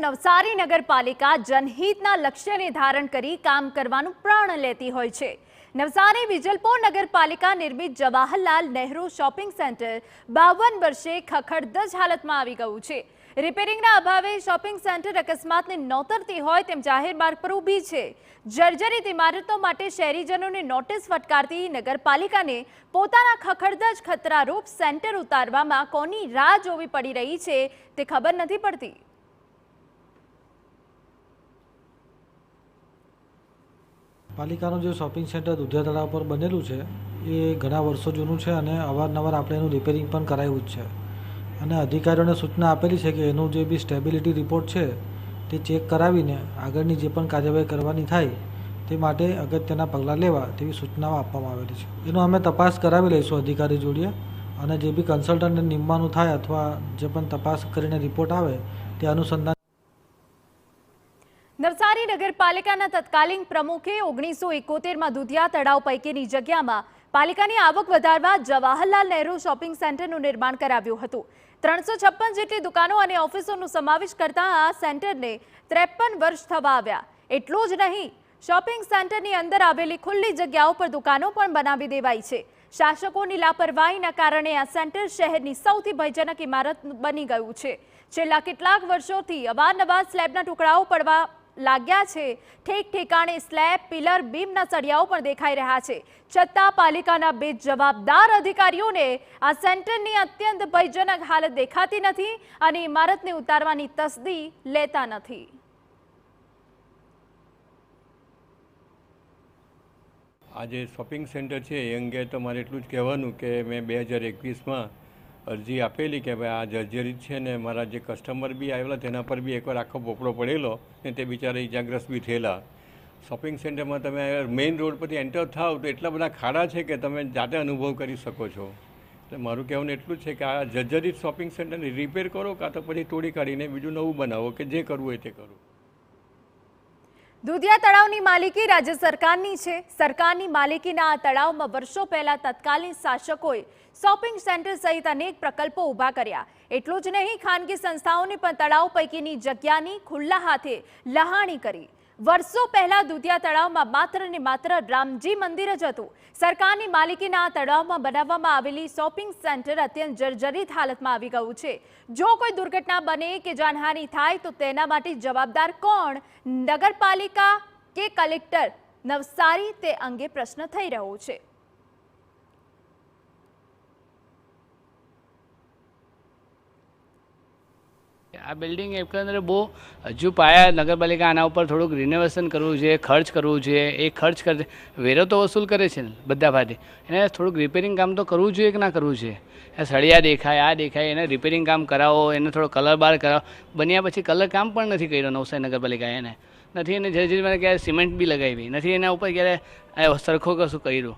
નવસારી નગરપાલિકા જનહિતના લક્ષ્યને ધારણ કરી કામ કરવાનું પ્રણ લેતી હોય છે। નવસારી વિજલપોર નગરપાલિકા નિર્મિત જવાહરલાલ નહેરુ શોપિંગ સેન્ટર 52 વર્ષે ખખડધજ હાલતમાં આવી ગયું છે। રિપેરિંગના અભાવે શોપિંગ સેન્ટર અકસ્માતને નોતરતી હોય તેમ જાહેર માર્ગ પર ઊભી છે। જર્જરિત ઇમારતો માટે શહેરીજનોને નોટિસ ફટકારતી નગરપાલિકાને પોતાના ખખડધજ ખતરારૂપ સેન્ટર ઉતારવામાં કોની રાહ જોવી પડી રહી છે તે ખબર નથી પડતી। પાલિકાનું જે શોપિંગ સેન્ટર દુધિયા તળાવ પર બનેલું છે એ ઘણા વર્ષો જૂનું છે અને અવારનવાર આપણે એનું રિપેરિંગ પણ કરાવ્યું જ છે અને અધિકારીઓને સૂચના આપેલી છે કે એનું જે બી સ્ટેબિલિટી રિપોર્ટ છે તે ચેક કરાવીને આગળની જે પણ કાર્યવાહી કરવાની થાય તે માટે અગત્યના પગલાં લેવા તેવી સૂચનાઓ આપવામાં આવેલી છે। એનો અમે તપાસ કરાવી લઈશું અધિકારી જોડે અને જે બી કન્સલ્ટન્ટને નિમવાનું થાય અથવા જે પણ તપાસ કરીને રિપોર્ટ આવે તે અનુસંધાન। નવસારી નગરપાલિકાના તત્કાલીન પ્રમુખે 1971માં દુધિયા તળાવ પૈકીની જગ્યામાં પાલિકાની આવક વધારવા જવાહરલાલ નહેરુ શોપિંગ સેન્ટરનું નિર્માણ કરાવ્યું હતું। 356 જેટલી દુકાનો અને ઓફિસોનો સમાવેશ કરતા આ સેન્ટરને 53 વર્ષ થવા આવ્યા। એટલું જ નહીં, શોપિંગ સેન્ટરની અંદર આવેલી ખુલ્લી જગ્યાઓ પર દુકાનો પણ બનાવી દેવાઈ છે। શાસકોની લાપરવાહીના કારણે આ સેન્ટર શહેરની સૌથી ભયજનક ઇમારત બની ગયું છે। છેલ્લા કેટલાક વર્ષોથી અવારનવાર સ્લેબના ટુકડાઓ પડવા લાગ્યા છે। ઠેક ઠેકાણે સ્લેબ, પિલર, બીમના સળિયાઓ પણ દેખાઈ રહ્યા છે। છતાં પાલિકાના બેજવાબદાર અધિકારીઓને આ સેન્ટરની અત્યંત ભયજનક હાલત દેખાતી નથી અને ઇમારતને ઉતારવાની તસ્દી લેતા નથી। આ જે શોપિંગ સેન્ટર છે એ અંગે તો મારે એટલું જ કહેવાનું કે મેં 2021માં અરજી આપેલી કે ભાઈ આ જર્જરિત છે ને મારા જે કસ્ટમર બી આવેલા તેના પર બી એકવાર આખો પોપડો પડેલો ને તે બિચારા ઇજાગ્રસ્ત બી થયેલા। શોપિંગ સેન્ટરમાં તમે મેઇન રોડ પરથી એન્ટર થાવ તો એટલા બધા ખાડા છે કે તમે જાતે અનુભવ કરી શકો છો। એટલે મારું કહેવાનું એટલું જ છે કે આ જર્જરિત શોપિંગ સેન્ટરને રિપેર કરો કાં તો પછી તોડી કાઢીને બીજું નવું બનાવો કે જે કરવું હોય તે કરો। દુધિયા તળાવની માલિકી રાજ્ય સરકારની છે। સરકારની માલિકીના આ તળાવમાં વર્ષો પહેલા તત્કાલીન શાસકોએ શોપિંગ સેન્ટર સહિત અનેક પ્રકલ્પો ઊભા કર્યા। એટલું જ નહીં, ખાનગી સંસ્થાઓને પણ તળાવ પૈકીની જગ્યાની ખુલ્લા હાથે લહાણી કરી। વર્ષો પહેલા દુધિયા તળાવમાં માત્ર ને માત્ર રામજી મંદિર જ હતું। સરકારની માલિકીના આ તળાવમાં બનાવવામાં આવેલી શોપિંગ સેન્ટર અત્યંત જર્જરિત હાલતમાં આવી ગયું છે। જો કોઈ દુર્ઘટના બને કે જાનહાનિ થાય તો તેના માટે જવાબદાર કોણ? નગરપાલિકા કે કલેક્ટર નવસારી? તે અંગે પ્રશ્ન થઈ રહ્યો છે। આ બિલ્ડિંગ એકંદરે બહુ હજુ પાયા નગરપાલિકા આના ઉપર થોડુંક રિનોવેશન કરવું જોઈએ, ખર્ચ કરવું જોઈએ। એ ખર્ચ કરે, વેરો તો વસૂલ કરે છે ને બધા ભાગે, એને થોડુંક રિપેરિંગ કામ તો કરવું જોઈએ કે ના કરવું જોઈએ? એ સળિયા દેખાય, આ દેખાય, એને રિપેરિંગ કામ કરાવો, એને થોડો કલર બાર કરાવો। બન્યા પછી કલર કામ પણ નથી કર્યો નવસારી નગરપાલિકાએ, એને નથી, એને જર્જરિત ક્યારે સિમેન્ટ બી લગાવી નથી, એના ઉપર ક્યારે સરખો કશું કર્યું।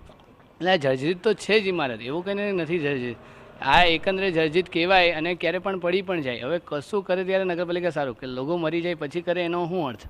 એટલે જર્જરિત તો છે જ ઇમારત, એવું કંઈ નથી જર્જરિત। આ એકંદરે જર્જરિત કહેવાય અને ક્યારે પણ પડી પણ જાય। હવે કશું કરે ત્યારે નગરપાલિકા સારું, કે લોકો મરી જાય પછી કરે એનો શું અર્થ?